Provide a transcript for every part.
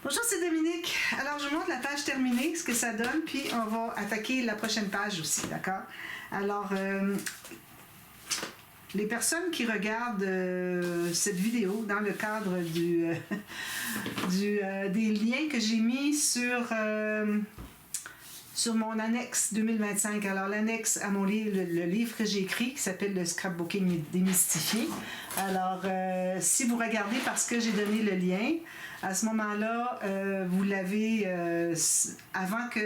Bonjour, c'est Dominique. Alors, je vous montre la page terminée, ce que ça donne, puis on va attaquer la prochaine page aussi, d'accord? Alors, les personnes qui regardent cette vidéo dans le cadre des liens que j'ai mis sur mon annexe 2025. Alors, l'annexe à mon livre, le livre que j'ai écrit, qui s'appelle le Scrapbooking démystifié. Alors, si vous regardez parce que j'ai donné le lien, à ce moment-là, vous l'avez avant que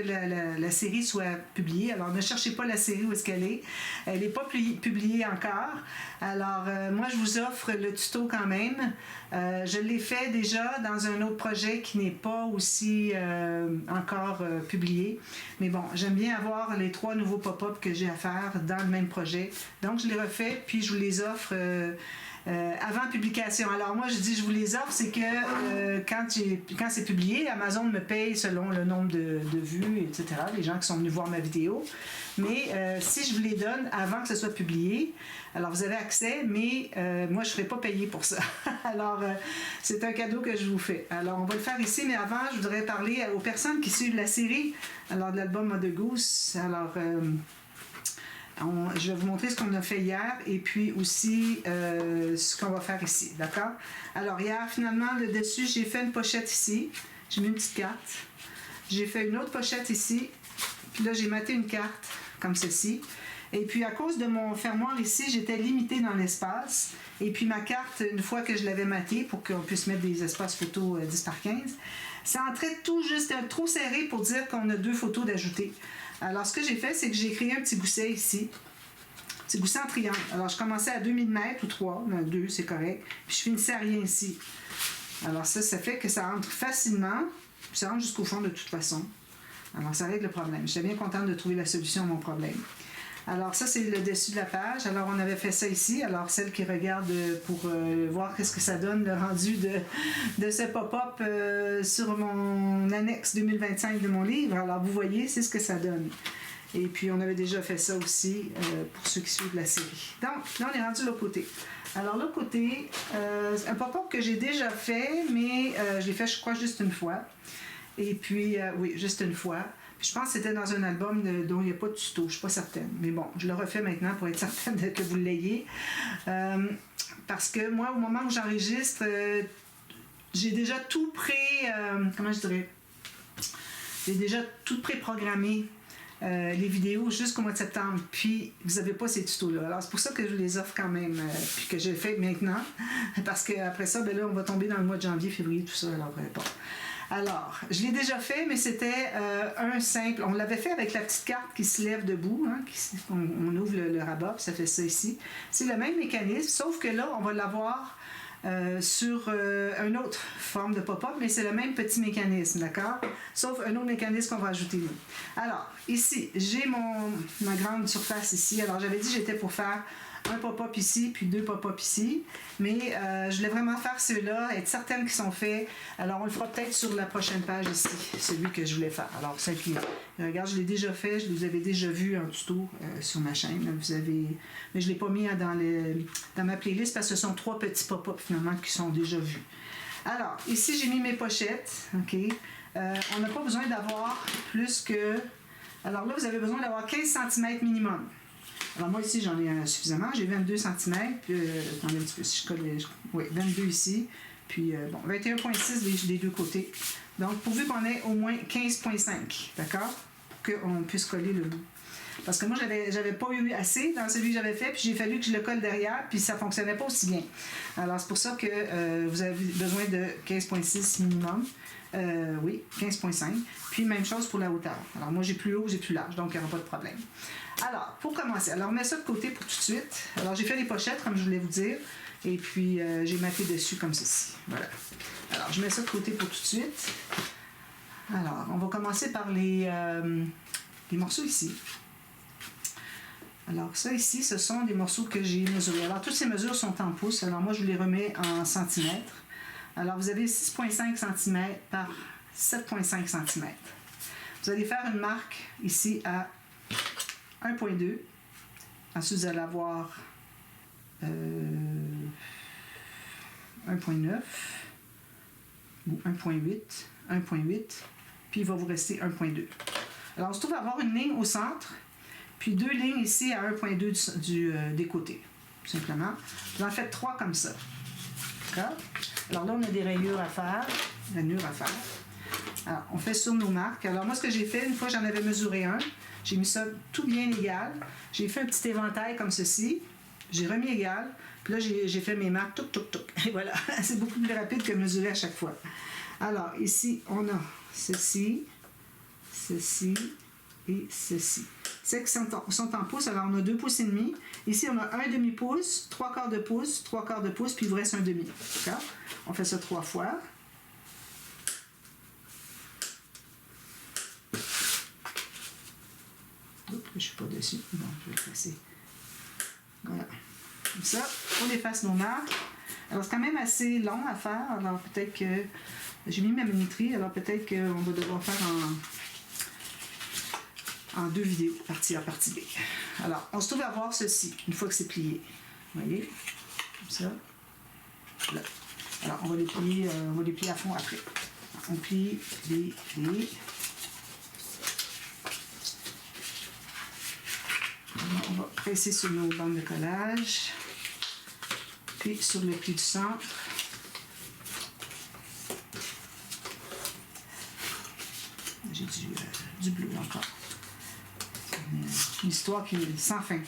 la série soit publiée. Alors, ne cherchez pas la série où est-ce qu'elle est. Elle n'est pas publiée encore. Alors, moi, je vous offre le tuto quand même. Je l'ai fait déjà dans un autre projet qui n'est pas aussi encore publié. Mais bon, j'aime bien avoir les 3 nouveaux pop-up que j'ai à faire dans le même projet. Donc, je les refais, puis je vous les offre avant publication. Alors moi, je dis je vous les offre, c'est que quand c'est publié, Amazon me paye selon le nombre de vues, etc., les gens qui sont venus voir ma vidéo. Mais si je vous les donne avant que ce soit publié, alors vous avez accès, mais moi, je ne serai pas payée pour ça. Alors, c'est un cadeau que je vous fais. Alors, on va le faire ici, mais avant, je voudrais parler aux personnes qui suivent la série, alors de l'album Mother Goose. Alors, je vais vous montrer ce qu'on a fait hier et puis aussi ce qu'on va faire ici, d'accord? Alors hier, finalement, le dessus, j'ai fait une pochette ici. J'ai mis une petite carte. J'ai fait une autre pochette ici. Puis là, j'ai maté une carte comme ceci. Et puis, à cause de mon fermoir ici, j'étais limitée dans l'espace. Et puis, ma carte, une fois que je l'avais matée, pour qu'on puisse mettre des espaces photos 10 par 15, ça entrait tout juste trop serré pour dire qu'on a 2 photos d'ajouter. Alors, ce que j'ai fait, c'est que j'ai créé un petit gousset ici. Petit gousset en triangle. Alors, je commençais à 2 mm ou 3. 2, c'est correct. Puis, je finissais à rien ici. Alors, ça fait que ça entre facilement. Puis, ça rentre jusqu'au fond de toute façon. Alors, ça règle le problème. J'étais bien contente de trouver la solution à mon problème. Alors, ça, c'est le dessus de la page. Alors, on avait fait ça ici. Alors, celle qui regarde pour voir qu'est-ce que ça donne, le rendu de ce pop-up sur mon annexe 2025 de mon livre. Alors, vous voyez, c'est ce que ça donne. Et puis, on avait déjà fait ça aussi pour ceux qui suivent la série. Donc, là, on est rendu de l'autre côté. Alors, l'autre côté, un pop-up que j'ai déjà fait, mais je l'ai fait, je crois, juste une fois. Et puis, oui, juste une fois. Je pense que c'était dans un album dont il n'y a pas de tuto, je ne suis pas certaine. Mais bon, je le refais maintenant pour être certaine que vous l'ayez. Parce que moi, au moment où j'enregistre, j'ai déjà tout comment je dirais? J'ai déjà tout préprogrammé. Les vidéos jusqu'au mois de septembre, puis vous n'avez pas ces tutos-là. Alors, c'est pour ça que je les offre quand même, puis que je le fais maintenant, parce qu'après ça, ben là, on va tomber dans le mois de janvier, février, tout ça, alors bon. Alors, je l'ai déjà fait, mais c'était un simple... On l'avait fait avec la petite carte qui se lève debout, hein, on ouvre le rabat, puis ça fait ça ici. C'est le même mécanisme, sauf que là, on va l'avoir sur une autre forme de pop-up, mais c'est le même petit mécanisme, d'accord? Sauf un autre mécanisme qu'on va ajouter nous. Alors, ici, j'ai ma grande surface ici. Alors, j'avais dit que j'étais pour faire un pop-up ici, puis 2 pop-up ici. Mais je voulais vraiment faire ceux-là, être certaine qu'ils sont faits. Alors, on le fera peut-être sur la prochaine page ici, celui que je voulais faire. Alors, celle qui... Regarde, je l'ai déjà fait, je les avais déjà vus en tuto sur ma chaîne. Vous avez... Mais je ne l'ai pas mis dans ma playlist parce que ce sont 3 petits pop-up finalement qui sont déjà vus. Alors, ici, j'ai mis mes pochettes. OK? On n'a pas besoin d'avoir plus que... Alors là, vous avez besoin d'avoir 15 cm minimum. Alors moi ici, j'en ai suffisamment. J'ai 22 cm. Puis, attendez un petit peu si je colle... Oui, 22 ici. Puis, bon, 21,6 des 2 côtés. Donc, pourvu qu'on ait au moins 15,5. D'accord? Pour qu'on puisse coller le bout. Parce que moi, j'avais pas eu assez dans celui que j'avais fait, puis j'ai fallu que je le colle derrière, puis ça fonctionnait pas aussi bien. Alors, c'est pour ça que vous avez besoin de 15,6 minimum. Oui, 15,5. Puis, même chose pour la hauteur. Alors, moi, j'ai plus haut, j'ai plus large, donc il n'y aura pas de problème. Alors, pour commencer, alors on met ça de côté pour tout de suite. Alors, j'ai fait les pochettes, comme je voulais vous dire, et puis j'ai maté dessus comme ceci. Voilà. Alors, je mets ça de côté pour tout de suite. Alors, on va commencer par les morceaux ici. Alors, ça ici, ce sont des morceaux que j'ai mesurés. Alors, toutes ces mesures sont en pouces. Alors, moi, je les remets en centimètres. Alors, vous avez 6,5 cm par 7,5 cm. Vous allez faire une marque ici à 1,2. Ensuite, vous allez avoir 1,9 ou 1,8. 1,8, puis il va vous rester 1,2. Alors, on se trouve à avoir une ligne au centre, puis 2 lignes ici à 1,2 des côtés, tout simplement. Vous en faites 3 comme ça. D'accord? Alors là, on a des rayures à faire, Alors, on fait sur nos marques. Alors, moi, ce que j'ai fait, une fois, j'en avais mesuré un. J'ai mis ça tout bien égal. J'ai fait un petit éventail comme ceci. J'ai remis égal. Puis là, j'ai fait mes marques, touc, touc, touc. Et voilà, c'est beaucoup plus rapide que mesurer à chaque fois. Alors, ici, on a ceci, ceci et ceci. C'est que sont en pouces, alors on a 2 pouces et demi. Ici, on a un demi-pouce, 3/4 de pouce, 3/4 de pouce, puis il vous reste un demi. D'accord? On fait ça 3 fois. Oups, je ne suis pas dessus. Bon, je vais le passer. Voilà. Comme ça, on efface nos marques. Alors, c'est quand même assez long à faire. Alors, peut-être que... J'ai mis ma minuterie, alors peut-être qu'on va devoir faire en 2 vidéos, partie A, partie B. Alors, on se trouve à voir ceci, une fois que c'est plié. Vous voyez? Comme ça. Là. Alors, on va les plier à fond après. On plie, plie. On va presser sur nos bandes de collage. Puis sur le pli du centre. J'ai du bleu encore. Une histoire qui est sans fin.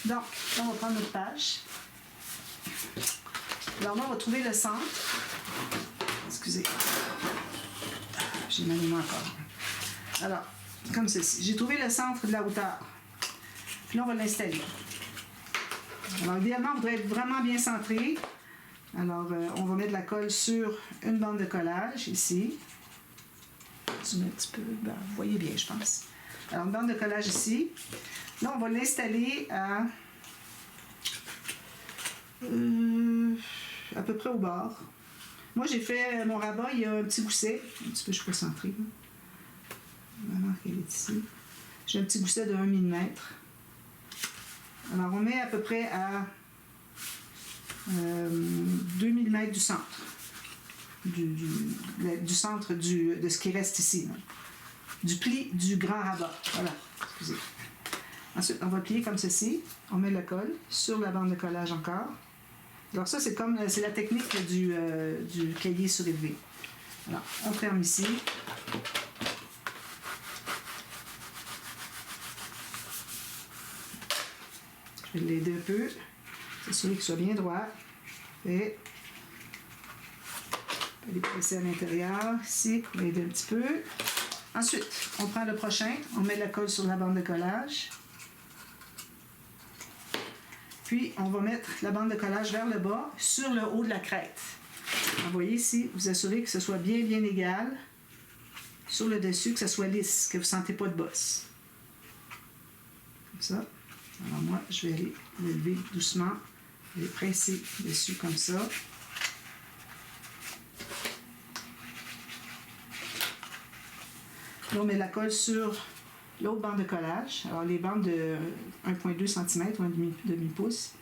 Donc, on va prendre notre page. Alors là, on va trouver le centre. Excusez. J'ai mal mis encore. Alors, comme ceci. J'ai trouvé le centre de la hauteur. Puis là, on va l'installer. Alors, idéalement, vous devez être vraiment bien centré. Alors, on va mettre la colle sur une bande de collage, ici. Zoom un petit peu, ben, vous voyez bien, je pense. Alors, une bande de collage ici. Là, on va l'installer à peu près au bord. Moi, j'ai fait mon rabat, il y a un petit gousset. Un petit peu, je suis pas centrée. La marque, elle est ici. J'ai un petit gousset de 1 mm. Alors, on met à peu près à 2 mm du centre. Du centre de ce qui reste ici. Là. Du pli du grand rabat. Voilà, excusez. Ensuite, on va plier comme ceci. On met le colle sur la bande de collage encore. Alors ça, c'est la technique du cahier surélevé. Alors, on ferme ici. Je vais l'aider un peu. S'assurer qu'il soit bien droit. Et on va les presser à l'intérieur, ici, pour l'aider un petit peu. Ensuite, on prend le prochain, on met la colle sur la bande de collage. Puis, on va mettre la bande de collage vers le bas, sur le haut de la crête. Vous voyez ici, vous assurez que ce soit bien égal sur le dessus, que ce soit lisse, que vous ne sentez pas de bosse. Comme ça. Alors moi, je vais aller le lever doucement, les presser dessus comme ça. Là, on met la colle sur l'autre bande de collage. Alors, les bandes de 1,2 cm ou un demi-pouce,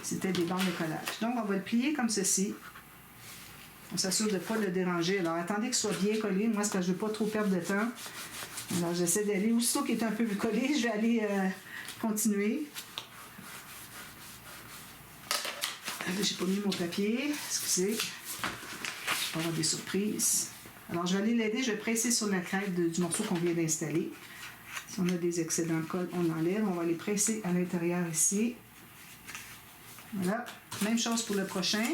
c'était des bandes de collage. Donc, on va le plier comme ceci. On s'assure de ne pas le déranger. Alors, attendez que ce soit bien collé. Moi, c'est parce que je ne veux pas trop perdre de temps. Alors, j'essaie d'aller. Aussitôt qu'il est un peu collé, je vais aller continuer. J'ai pas mis mon papier. Excusez. Je vais avoir des surprises. Alors, je vais aller l'aider. Je vais presser sur la crête du morceau qu'on vient d'installer. Si on a des excédents de colle, on l'enlève. On va les presser à l'intérieur ici. Voilà. Même chose pour le prochain.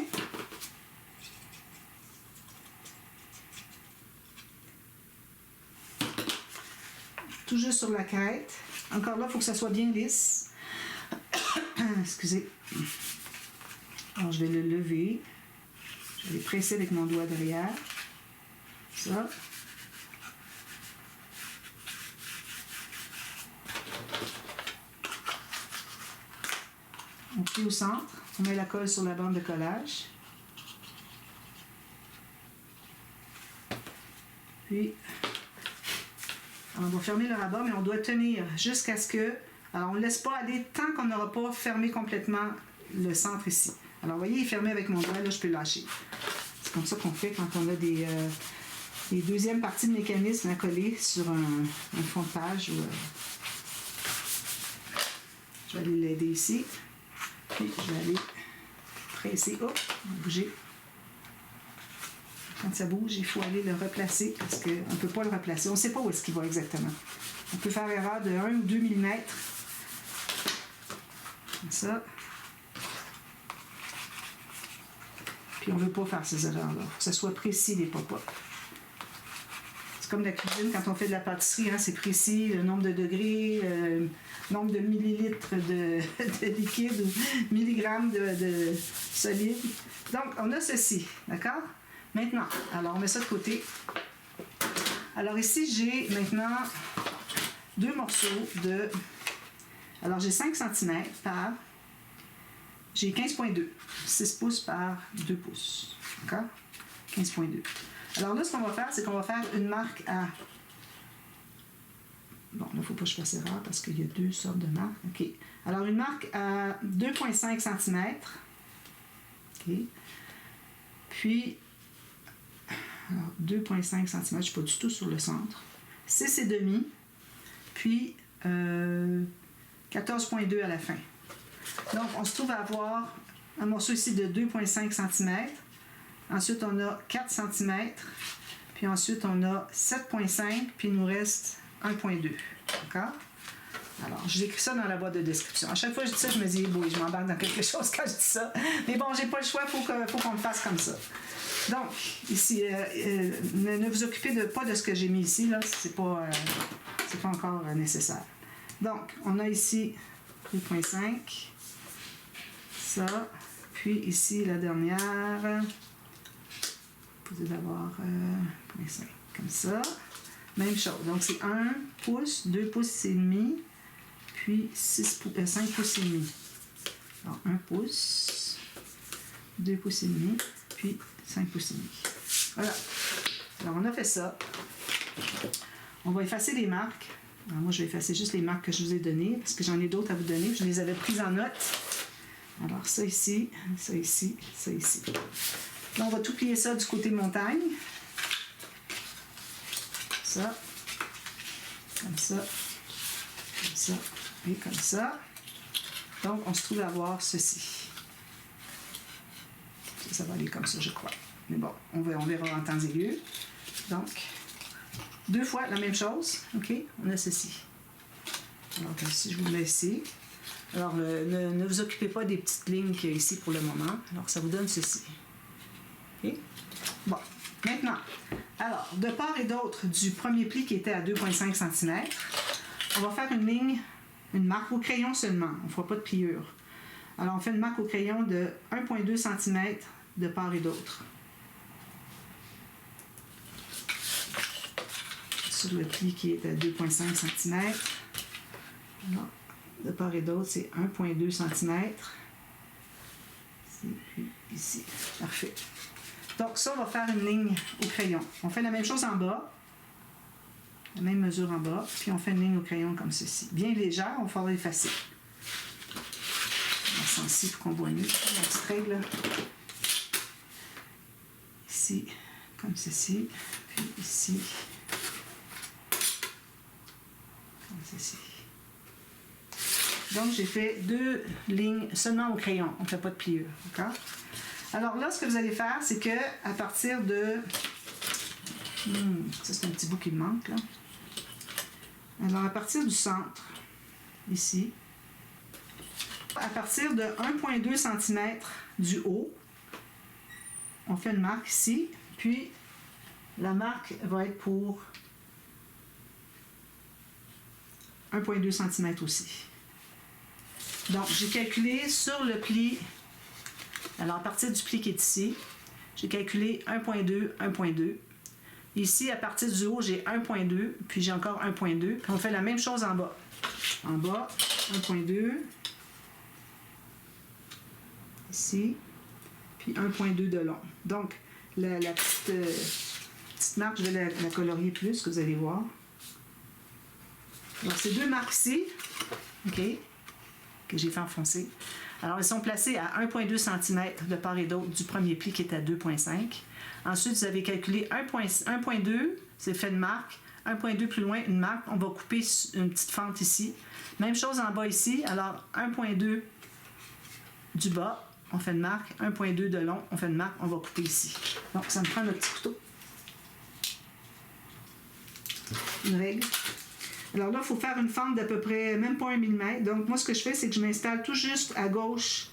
Tout juste sur la crête. Encore là, il faut que ça soit bien lisse. Excusez. Alors, je vais le lever. Je vais les presser avec mon doigt derrière. Ça. On plie au centre. On met la colle sur la bande de collage. Puis, on va fermer le rabat, mais on doit tenir jusqu'à ce que... Alors, on ne laisse pas aller tant qu'on n'aura pas fermé complètement le centre ici. Alors, vous voyez, il est fermé avec mon doigt. Là, je peux lâcher. C'est comme ça qu'on fait quand on a des deuxièmes parties de mécanisme à coller sur un fond de page. Je vais aller l'aider ici. Puis je vais aller presser. Oh, on va bouger. Quand ça bouge, il faut aller le replacer parce qu'on ne peut pas le replacer. On ne sait pas où est-ce qu'il va exactement. On peut faire erreur de 1 ou 2 mm. Comme ça. Puis on ne veut pas faire ces erreurs-là. Il faut que ça soit précis, les pop-up. C'est comme la cuisine, quand on fait de la pâtisserie, hein, c'est précis, le nombre de degrés, le nombre de millilitres de liquide ou milligrammes de solide. Donc, on a ceci, d'accord? Maintenant, alors on met ça de côté. Alors ici, j'ai maintenant 2 morceaux de... Alors, j'ai 5 cm par... J'ai 15,2. 6 pouces par 2 pouces. D'accord? 15,2. Alors là, ce qu'on va faire, c'est qu'on va faire une marque à... Bon, là, il ne faut pas que je fasse erreur parce qu'il y a 2 sortes de marques. OK. Alors, une marque à 2,5 cm. OK. Puis, alors 2,5 cm, je ne suis pas du tout sur le centre. 6,5. Puis, 14,2 à la fin. Donc, on se trouve à avoir un morceau ici de 2,5 cm. Ensuite, on a 4 cm. Puis ensuite, on a 7,5. Puis il nous reste 1,2. D'accord? Alors, je vous écris ça dans la boîte de description. À chaque fois que je dis ça, je me dis, oui, je m'embarque dans quelque chose quand je dis ça. Mais bon, j'ai pas le choix, il faut qu'on le fasse comme ça. Donc, ici, ne vous occupez pas de ce que j'ai mis ici. Là, c'est pas encore nécessaire. Donc, on a ici 2,5. Ça. Puis ici, la dernière. Vous allez avoir 0,5. Comme ça. Même chose. Donc, c'est 1 pouce, 2 pouces et demi, puis 5 pouces et demi. Alors, 1 pouce, 2 pouces et demi, puis 5 pouces et demi. Voilà. Alors, on a fait ça. On va effacer les marques. Alors, moi, je vais effacer juste les marques que je vous ai données, parce que j'en ai d'autres à vous donner. Je les avais prises en note. Alors, ça ici, ça ici, ça ici. Là, on va tout plier ça du côté montagne. Ça, comme ça, comme ça, et comme ça. Donc, on se trouve à avoir ceci. Ça va aller comme ça, je crois. Mais bon, on verra en temps et lieu. Donc, 2 fois la même chose. OK? On a ceci. Alors, si je vous le mets ici. Alors, ne vous occupez pas des petites lignes qu'il y a ici pour le moment. Alors, ça vous donne ceci. OK? Bon. Maintenant, alors, de part et d'autre du premier pli qui était à 2,5 cm, on va faire une ligne, une marque au crayon seulement. On ne fera pas de pliure. Alors, on fait une marque au crayon de 1,2 cm de part et d'autre. Sur le pli qui est à 2,5 cm. Alors, de part et d'autre, c'est 1,2 cm. Ici, puis ici. Parfait. Donc, ça, on va faire une ligne au crayon. On fait la même chose en bas. La même mesure en bas. Puis, on fait une ligne au crayon comme ceci. Bien légère, on va falloir effacer. On va s'en ici pour qu'on voit mieux. La petite règle. Ici, comme ceci. Puis ici. Comme ceci. Donc, j'ai fait 2 lignes seulement au crayon. On ne fait pas de pliure. D'accord? Alors là, ce que vous allez faire, c'est que à partir de... ça, c'est un petit bout qui me manque, là. Alors, à partir du centre, ici, à partir de 1,2 cm du haut, on fait une marque ici, puis la marque va être pour 1,2 cm aussi. Donc, j'ai calculé sur le pli... Alors, à partir du pli qui est ici, j'ai calculé 1,2, 1,2. Ici, à partir du haut, j'ai 1,2, puis j'ai encore 1,2. Puis on fait la même chose en bas. En bas, 1,2. Ici, puis 1,2 de long. Donc, la petite marque, je vais la colorier plus, que vous allez voir. Donc, ces 2 marques ici, OK, que j'ai fait enfoncer. Alors, ils sont placés à 1,2 cm de part et d'autre du premier pli qui est à 2,5. Ensuite, vous avez calculé 1,2, c'est fait de marque. 1,2 plus loin, une marque. On va couper une petite fente ici. Même chose en bas ici. Alors, 1,2 du bas, on fait une marque. 1,2 de long, on fait une marque. On va couper ici. Donc, ça me prend notre petit couteau. Une règle. Alors là, il faut faire une fente d'à peu près, même pas 1 mm. Donc, moi, ce que je fais, c'est que je m'installe tout juste à gauche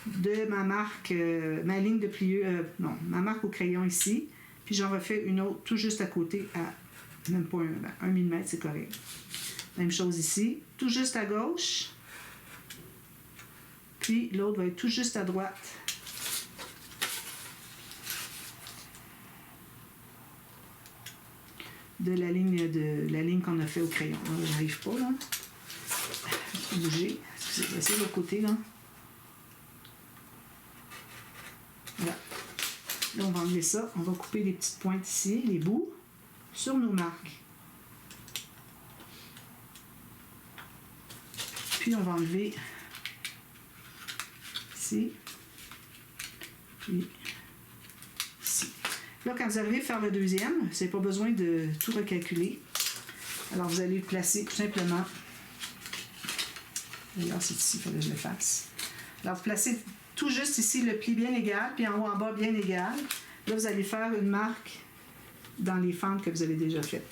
de ma marque, ma ligne de pliure, non, ma marque au crayon ici. Puis j'en refais une autre tout juste à côté à même pas 1 mm, c'est correct. Même chose ici, tout juste à gauche. Puis l'autre va être tout juste à droite. De la ligne qu'on a fait au crayon. J'arrive pas là. Je vais bouger. C'est de l'autre côté là. Voilà. Là, on va enlever ça. On va couper les petites pointes ici, les bouts, sur nos marques. Puis, on va enlever ici. Puis, ici. Là, quand vous arrivez à faire le deuxième, vous n'avez pas besoin de tout recalculer. Alors, vous allez le placer tout simplement. D'ailleurs, c'est ici, il fallait que je le fasse. Alors, vous placez tout juste ici le pli bien égal, puis en haut en bas bien égal. Là, vous allez faire une marque dans les fentes que vous avez déjà faites.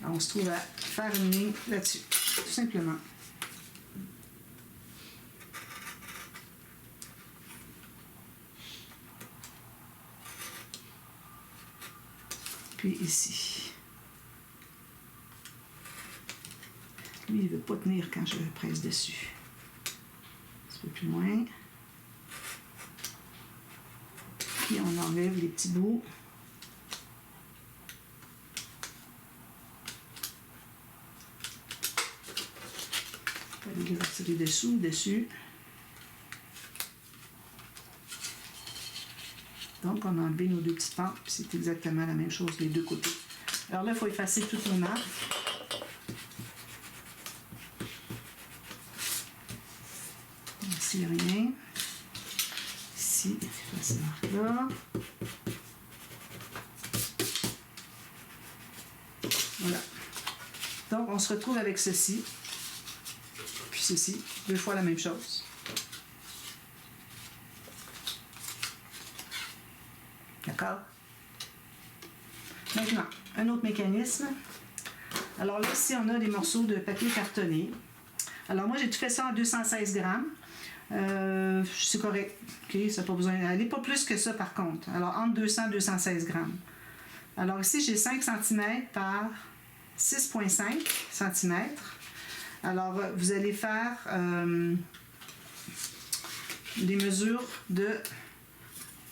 Alors, on se trouve à faire une ligne là-dessus, tout simplement. Puis ici. Lui, il ne veut pas tenir quand je presse dessus. Un petit peu plus loin. Puis on enlève les petits bouts. On va les retirer dessous, dessus. Donc, on a enlevé nos deux petites fentes, puis c'est exactement la même chose des deux côtés. Alors là, il faut effacer toutes nos marques. Ici, rien. Ici, effacer cette marque-là. Voilà. Donc, on se retrouve avec ceci. Puis ceci, deux fois la même chose. D'accord? Maintenant, un autre mécanisme. Alors là, ici, on a des morceaux de papier cartonné. Alors moi, j'ai tout fait ça en 216 grammes. C'est correct. OK? Ça n'a pas besoin. Elle n'est pas plus que ça, par contre. Alors, entre 200 et 216 grammes. Alors ici, j'ai 5 cm par 6,5 cm. Alors, vous allez faire les mesures de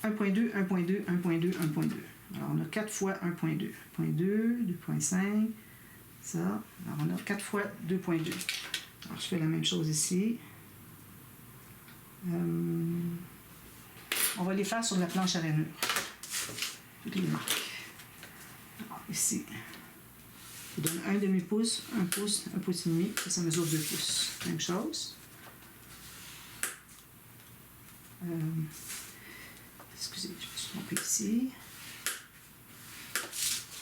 1,2, 1,2, 1,2, 1,2. Alors, on a 4 fois 1,2. 1,2, 2,5, ça. Alors, on a 4 fois 2,2. Alors, je fais la même chose ici. On va les faire sur la planche à rainure. Toutes les marques. Alors, ici, je donne un demi-pouce, un pouce et demi. Ça mesure 2 pouces. Même chose. Excusez, je me suis trompée ici.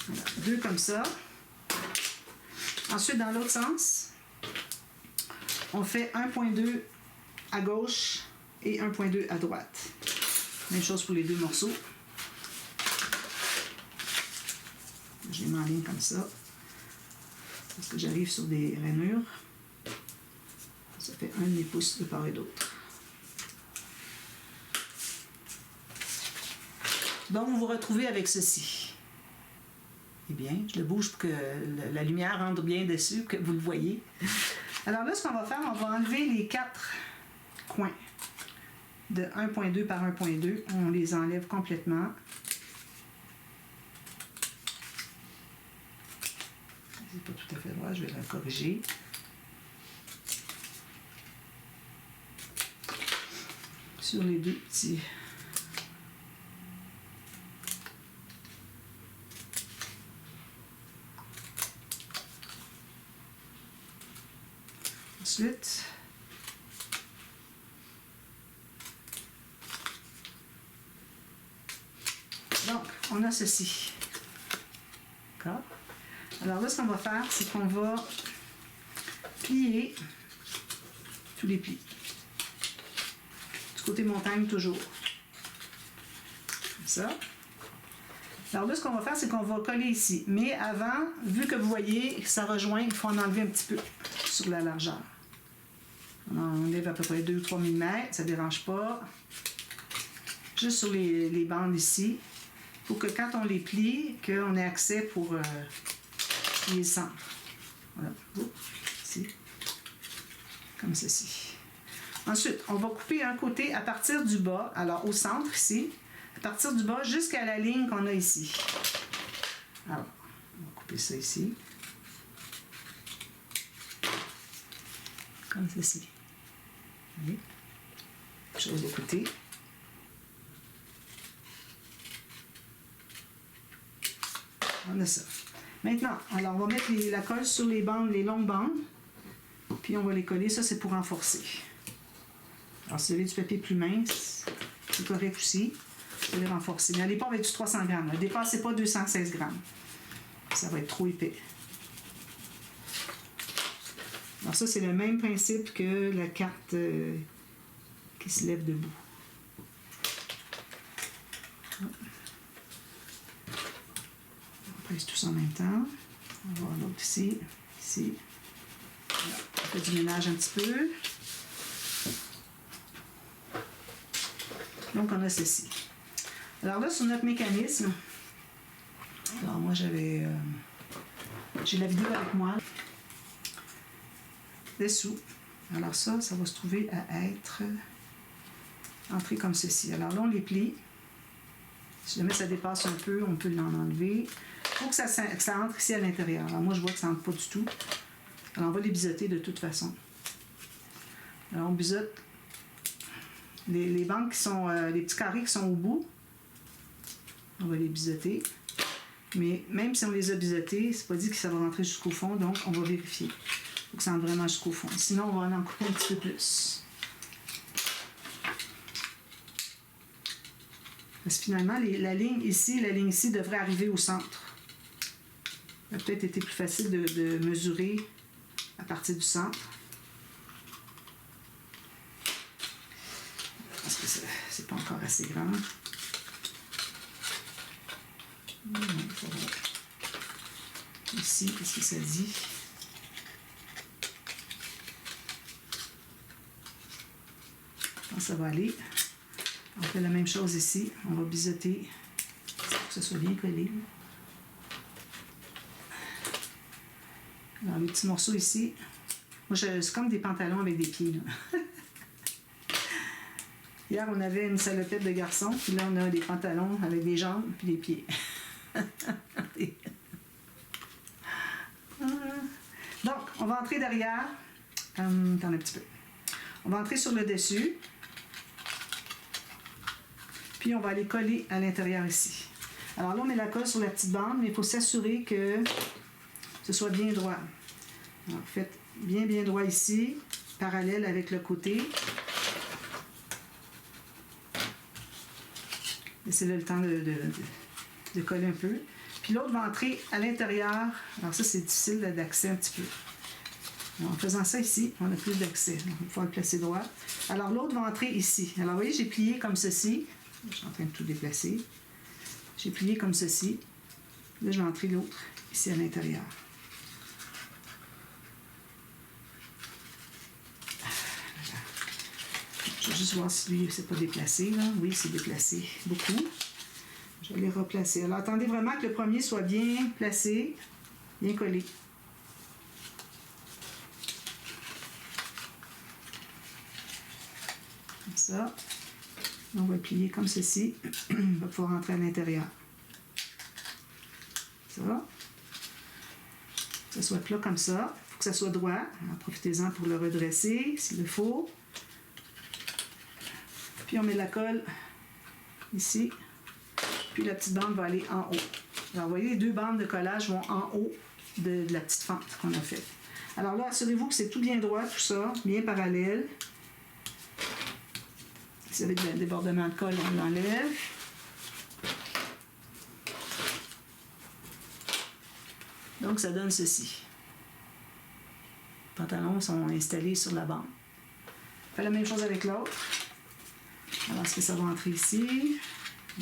Voilà, 2 comme ça. Ensuite, dans l'autre sens, on fait 1,2 à gauche et 1,2 à droite. Même chose pour les deux morceaux. Je les mets en ligne comme ça. Parce que j'arrive sur des rainures. Ça fait 1 demi-pouce de part et d'autre. Donc, vous vous retrouvez avec ceci. Eh bien, je le bouge pour que la lumière rentre bien dessus, que vous le voyez. Alors là, ce qu'on va faire, on va enlever les 4 coins de 1,2 par 1,2. On les enlève complètement. C'est pas tout à fait droit, je vais la corriger. Sur les deux petits. Ensuite, Donc, on a ceci. D'accord? Alors là, ce qu'on va faire, c'est qu'on va plier tous les plis. Du côté montagne, toujours. Comme ça. Alors là, ce qu'on va faire, c'est qu'on va coller ici. Mais avant, vu que vous voyez que ça rejoint, il faut en enlever un petit peu sur la largeur. On enlève à peu près 2 ou 3 mm, ça ne dérange pas. Juste sur les bandes ici, pour que quand on les plie, qu'on ait accès pour plier le centre. Voilà, ici, comme ceci. Ensuite, on va couper un côté à partir du bas, alors au centre ici, à partir du bas jusqu'à la ligne qu'on a ici. Alors, on va couper ça ici. Comme ceci. Voyez? Chose de côté. On a ça. Maintenant, alors on va mettre la colle sur les bandes, les longues bandes, puis on va les coller. Ça, c'est pour renforcer. Alors, si vous avez du papier plus mince, c'est correct aussi. Vous allez renforcer. Mais n'allez pas avec du 300 grammes. Ne dépassez pas 216 grammes. Ça va être trop épais. Alors ça, c'est le même principe que la carte qui se lève debout. On pèse tout ça en même temps. On va voir l'autre ici, ici. Voilà. On fait du ménage un petit peu. Donc, on a ceci. Alors là, sur notre mécanisme, alors moi, j'ai la vidéo avec moi. Dessous. Alors ça va se trouver à être entré comme ceci. Alors là, on les plie. Si jamais ça dépasse un peu, on peut l'en enlever. Il faut que ça entre ici à l'intérieur. Alors moi, je vois que ça n'entre pas du tout. Alors on va les biseauter de toute façon. Alors on biseaute les bandes qui sont, les petits carrés qui sont au bout. On va les biseauter. Mais même si on les a biseautés, c'est pas dit que ça va rentrer jusqu'au fond, donc on va vérifier. Il faut que ça entre vraiment jusqu'au fond. Sinon, on va en couper un petit peu plus. Parce que finalement, la ligne ici devrait arriver au centre. Ça a peut-être été plus facile de mesurer à partir du centre. Parce que c'est pas encore assez grand. Ici, qu'est-ce que ça dit? Ça va aller. On fait la même chose ici. On va biseauter pour que ce soit bien collé. Alors, les petits morceaux ici. Moi, c'est comme des pantalons avec des pieds. Hier, on avait une salopette de garçon. Puis là, on a des pantalons avec des jambes puis des pieds. Donc, on va entrer derrière. Attends un petit peu. On va entrer sur le dessus. Puis on va aller coller à l'intérieur ici. Alors là, on met la colle sur la petite bande, mais il faut s'assurer que ce soit bien droit. Alors, faites bien droit ici, parallèle avec le côté. Laissez-le le temps de coller un peu. Puis l'autre va entrer à l'intérieur. Alors ça, c'est difficile d'accès un petit peu. Alors, en faisant ça ici, on a plus d'accès. On va pouvoir le placer droit. Alors l'autre va entrer ici. Alors vous voyez, j'ai plié comme ceci. Je suis en train de tout déplacer. J'ai plié comme ceci. Là, je vais entrer l'autre ici à l'intérieur. Je vais juste voir si lui, c'est pas déplacé. Là. Oui, c'est déplacé beaucoup. Je vais les replacer. Alors, attendez vraiment que le premier soit bien placé, bien collé. Comme ça. On va plier comme ceci. On va pouvoir rentrer à l'intérieur. Ça va? Que ça soit plat comme ça. Il faut que ça soit droit. Profitez-en pour le redresser s'il le faut. Puis on met la colle ici. Puis la petite bande va aller en haut. Alors, vous voyez, les deux bandes de collage vont en haut de la petite fente qu'on a faite. Alors là, assurez-vous que c'est tout bien droit, tout ça, bien parallèle. Si vous avez des débordements de colle, on l'enlève. Donc, ça donne ceci. Les pantalons sont installés sur la bande. On fait la même chose avec l'autre. Alors, est-ce que ça va entrer ici?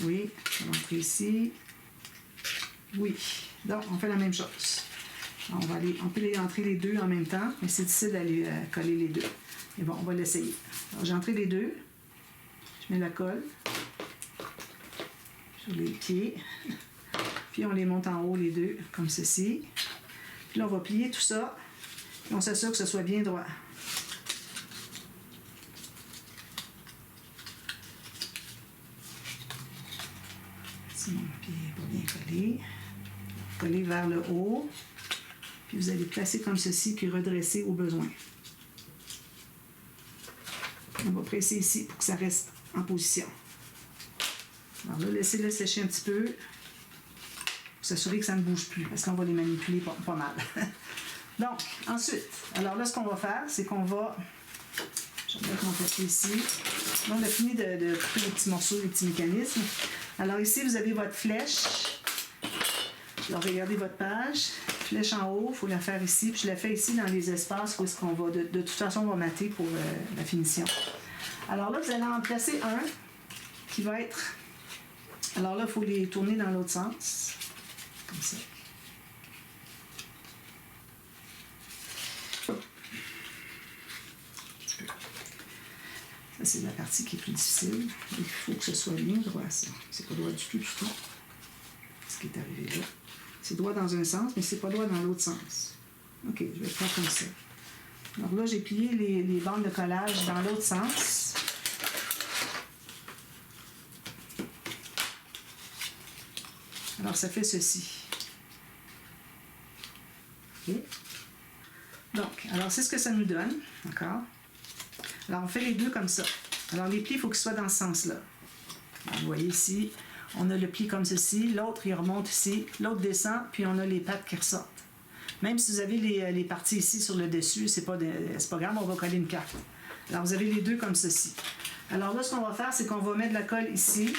Oui, ça va entrer ici. Oui. Donc, on fait la même chose. On peut les entrer les deux en même temps, mais c'est difficile d'aller coller les deux. Mais bon, on va l'essayer. Alors, j'ai entré les deux. Je mets la colle sur les pieds. Puis, on les monte en haut, les deux, comme ceci. Puis là, on va plier tout ça. Et on s'assure que ce soit bien droit. Si mon pied n'est pas bien collé, coller vers le haut. Puis vous allez placer comme ceci, puis redresser au besoin. On va presser ici pour que ça reste en position. Alors là, laissez-le sécher un petit peu pour s'assurer que ça ne bouge plus, parce qu'on va les manipuler pas mal. Donc, ensuite, alors là, ce qu'on va faire, c'est qu'on va... Je vais mettre mon papier ici. Là, on a fini de couper les petits morceaux, les petits mécanismes. Alors ici, vous avez votre flèche. Alors, regardez votre page. Flèche en haut, il faut la faire ici. Puis je la fais ici dans les espaces où est-ce qu'on va... De toute façon, on va mater pour la finition. Alors là, vous allez en placer un qui va être... Alors là, il faut les tourner dans l'autre sens. Comme ça. Ça, c'est la partie qui est plus difficile. Il faut que ce soit bien droit, ça. C'est pas droit du tout, ce qui est arrivé là. C'est droit dans un sens, mais c'est pas droit dans l'autre sens. OK, je vais le faire comme ça. Alors là, j'ai plié les bandes de collage dans l'autre sens. Alors, ça fait ceci. OK. Donc, alors, c'est ce que ça nous donne. D'accord? Alors, on fait les deux comme ça. Alors, les plis, il faut qu'ils soient dans ce sens-là. Vous voyez ici, on a le pli comme ceci. L'autre, il remonte ici. L'autre descend, puis on a les pattes qui ressortent. Même si vous avez les parties ici sur le dessus, c'est pas grave, on va coller une carte. Alors, vous avez les deux comme ceci. Alors là, ce qu'on va faire, c'est qu'on va mettre de la colle ici.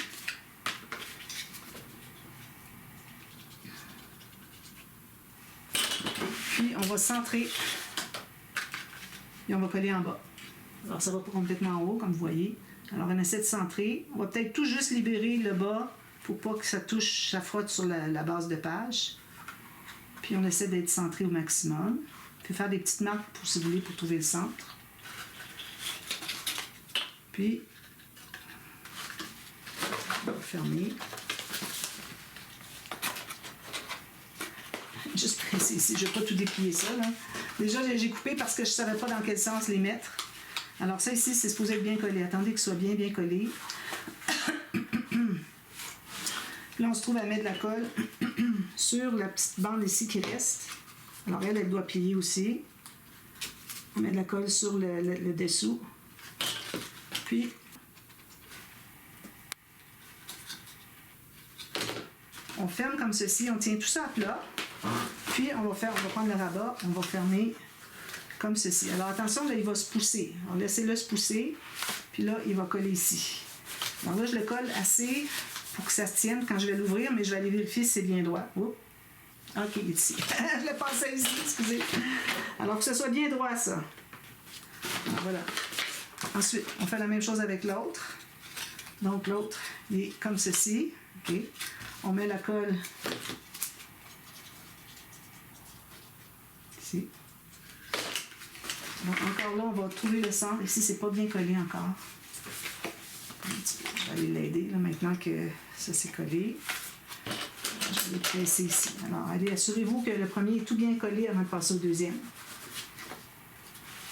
Puis, on va centrer. Et on va coller en bas. Alors, ça va pas complètement en haut, comme vous voyez. Alors, on essaie de centrer. On va peut-être tout juste libérer le bas pour pas que ça touche, ça frotte sur la base de page. Puis, on essaie d'être centré au maximum. On peut faire des petites marques, si vous voulez, pour trouver le centre. Puis, on va fermer. Juste presser ici. Je ne vais pas tout déplier ça, là. Déjà, j'ai coupé parce que je ne savais pas dans quel sens les mettre. Alors ça ici, c'est supposé être bien collé. Attendez que ce soit bien collé. Là, on se trouve à mettre de la colle sur la petite bande ici qui reste. Alors elle doit plier aussi. On met de la colle sur le dessous. Puis, on ferme comme ceci. On tient tout ça à plat. Puis, on va prendre le rabat. On va fermer comme ceci. Alors attention, là, il va se pousser. Alors laissez-le se pousser. Puis là, il va coller ici. Alors là, je le colle assez pour que ça se tienne quand je vais l'ouvrir, mais je vais aller vérifier si c'est bien droit. Oups. OK, il est ici. Je le pensais ici, excusez. Alors que ce soit bien droit, ça. Alors, voilà. Ensuite, on fait la même chose avec l'autre. Donc l'autre, il est comme ceci. OK. On met la colle ici. Donc, encore là, on va trouver le centre. Ici, c'est pas bien collé encore. Je vais aller l'aider là, maintenant que ça s'est collé. Je vais le presser ici. Alors, allez, assurez-vous que le premier est tout bien collé avant de passer au deuxième.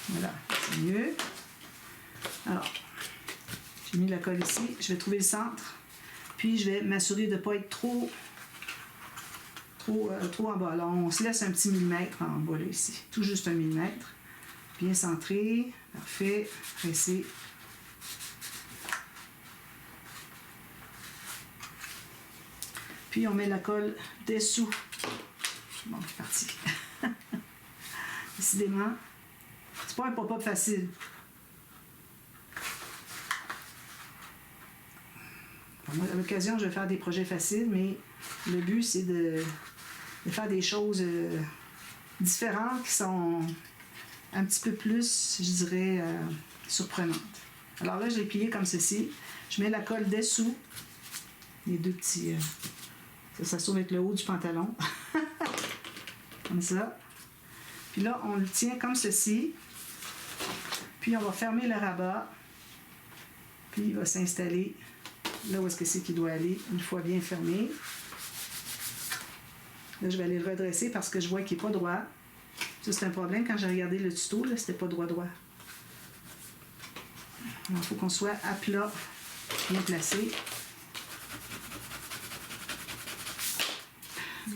Voilà, c'est mieux. Alors, j'ai mis la colle ici. Je vais trouver le centre. Puis, je vais m'assurer de ne pas être trop en bas. Alors, on se laisse un petit millimètre en bas, là, ici. Tout juste un millimètre. Bien centré, parfait, pressé. Puis on met la colle dessous. Bon, c'est parti. Décidément, c'est pas un pop-up facile. Bon, moi, à l'occasion, je vais faire des projets faciles, mais le but, c'est de de faire des choses différentes qui sont un petit peu plus, je dirais, surprenantes. Alors là, je l'ai plié comme ceci. Je mets la colle dessous les deux petits... ça se trouve être le haut du pantalon. Comme ça. Puis là, on le tient comme ceci. Puis on va fermer le rabat. Puis il va s'installer là où est-ce que c'est qu'il doit aller, une fois bien fermé. Là, je vais aller le redresser parce que je vois qu'il n'est pas droit. Ça, c'est un problème. Quand j'ai regardé le tuto, là, c'était pas droit. Il faut qu'on soit à plat, bien placé.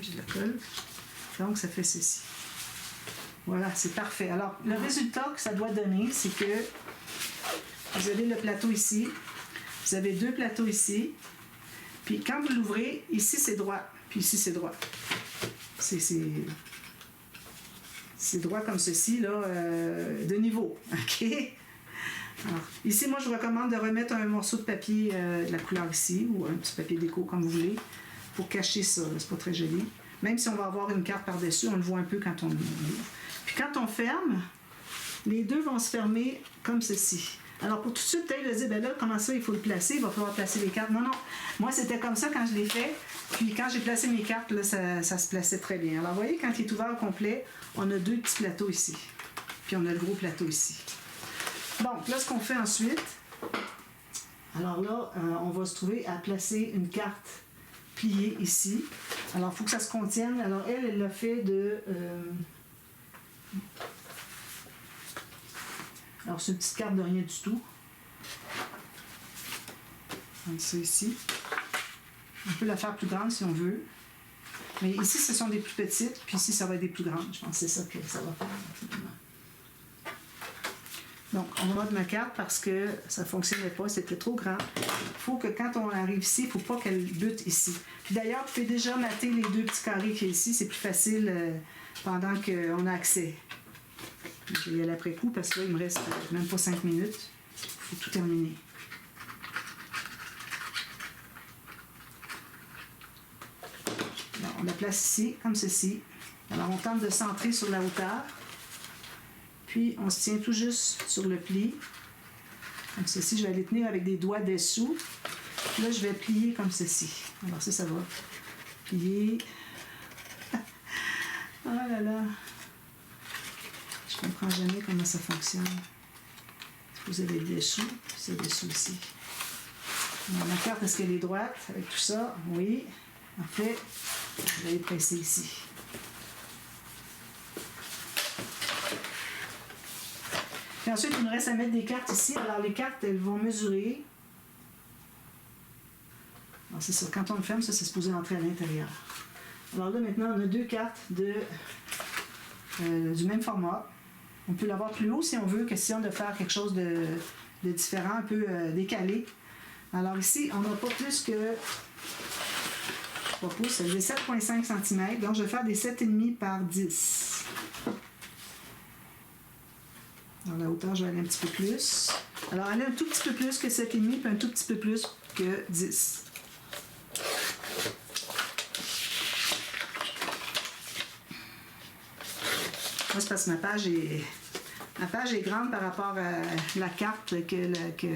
J'ai de la colle. Donc, ça fait ceci. Voilà, c'est parfait. Alors, le résultat que ça doit donner, c'est que vous avez le plateau ici. Vous avez deux plateaux ici. Puis, quand vous l'ouvrez, ici, c'est droit. Puis ici, c'est droit. C'est droit comme ceci, là, de niveau. OK? Alors, ici, moi, je vous recommande de remettre un morceau de papier de la couleur ici, ou un petit papier déco, comme vous voulez, pour cacher ça. C'est pas très joli. Même si on va avoir une carte par-dessus, on le voit un peu quand on l'ouvre. Puis quand on ferme, les deux vont se fermer comme ceci. Alors, pour tout de suite, peut-être dire, ben là, comment ça, il faut le placer, il va falloir placer les cartes. Non, non. Moi, c'était comme ça quand je l'ai fait. Puis quand j'ai placé mes cartes, là, ça se plaçait très bien. Alors, vous voyez, quand il est ouvert au complet, on a deux petits plateaux ici. Puis on a le gros plateau ici. Donc, là, ce qu'on fait ensuite, alors là, on va se trouver à placer une carte pliée ici. Alors, il faut que ça se contienne. Alors, elle l'a fait de... Alors, c'est une petite carte de rien du tout. Donc, ça ici. On peut la faire plus grande si on veut. Mais ici, ce sont des plus petites. Puis ici, ça va être des plus grandes. Je pense que c'est ça que ça va faire. Donc, on va mettre ma carte parce que ça ne fonctionnait pas. C'était trop grand. Il faut que quand on arrive ici, il ne faut pas qu'elle bute ici. Puis d'ailleurs, vous pouvez déjà mater les deux petits carrés qu'il y a ici. C'est plus facile pendant qu'on a accès. Je vais y aller après coup parce que là, il me reste même pas 5 minutes. Il faut tout terminer. Alors, on la place ici, comme ceci. Alors, on tente de centrer sur la hauteur. Puis, on se tient tout juste sur le pli. Comme ceci, je vais aller tenir avec des doigts dessous. Là, je vais plier comme ceci. Alors, ça va. Plier. Oh là là. Je ne comprends jamais comment ça fonctionne. Vous avez le dessous, puis c'est le dessous ici. Alors, ma carte, est-ce qu'elle est droite avec tout ça? Oui. En fait, je vais aller presser ici. Puis ensuite, il nous reste à mettre des cartes ici. Alors, les cartes, elles vont mesurer. Alors, c'est ça. Quand on le ferme, ça, c'est supposé entrer à l'intérieur. Alors là, maintenant, on a deux cartes du même format. On peut l'avoir plus haut si on veut, question de faire quelque chose de différent, un peu décalé. Alors ici, on n'a pas plus que 3 pouces, ça faisait 7,5 cm. Donc, je vais faire des 7,5 par 10. Alors, la hauteur, je vais aller un petit peu plus. Alors, aller un tout petit peu plus que 7,5 puis un tout petit peu plus que 10. Moi, c'est parce que ma page est grande par rapport à la carte que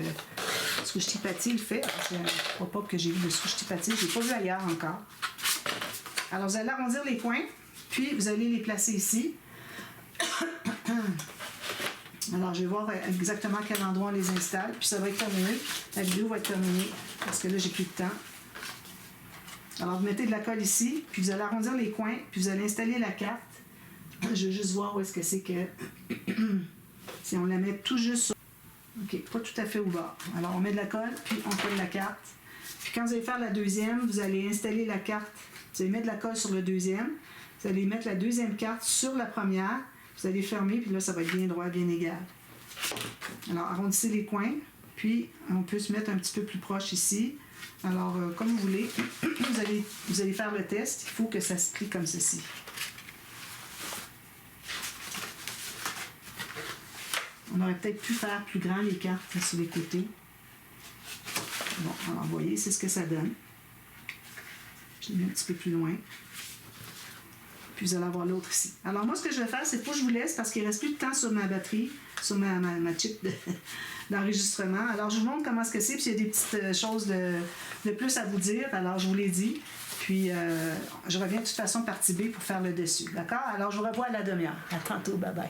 Squishy-Patty le fait. C'est un pop que j'ai vu de Squishy-Patty. Je n'ai pas vu ailleurs encore. Alors, vous allez arrondir les coins, puis vous allez les placer ici. Alors, je vais voir exactement à quel endroit on les installe, puis ça va être terminé. La vidéo va être terminée, parce que là, j'ai plus de temps. Alors, vous mettez de la colle ici, puis vous allez arrondir les coins, puis vous allez installer la carte. Je veux juste voir où est-ce que c'est que... si on la met tout juste sur... OK, pas tout à fait ouvert. Alors, on met de la colle, puis on colle la carte. Puis quand vous allez faire la deuxième, vous allez installer la carte. Vous allez mettre de la colle sur le deuxième. Vous allez mettre la deuxième carte sur la première. Vous allez fermer, puis là, ça va être bien droit, bien égal. Alors, arrondissez les coins. Puis, on peut se mettre un petit peu plus proche ici. Alors, comme vous voulez, vous allez faire le test. Il faut que ça se plie comme ceci. On aurait peut-être pu faire plus grand les cartes sur les côtés. Bon, alors vous voyez, c'est ce que ça donne. Je l'ai mis un petit peu plus loin. Puis vous allez avoir l'autre ici. Alors moi, ce que je vais faire, c'est que je vous laisse parce qu'il ne reste plus de temps sur ma batterie, sur ma chip d'enregistrement. Alors je vous montre comment c'est, puis il y a des petites choses de plus à vous dire. Alors je vous l'ai dit. Puis je reviens de toute façon partie B pour faire le dessus. D'accord? Alors je vous revois à la demi-heure. À tantôt. Bye bye.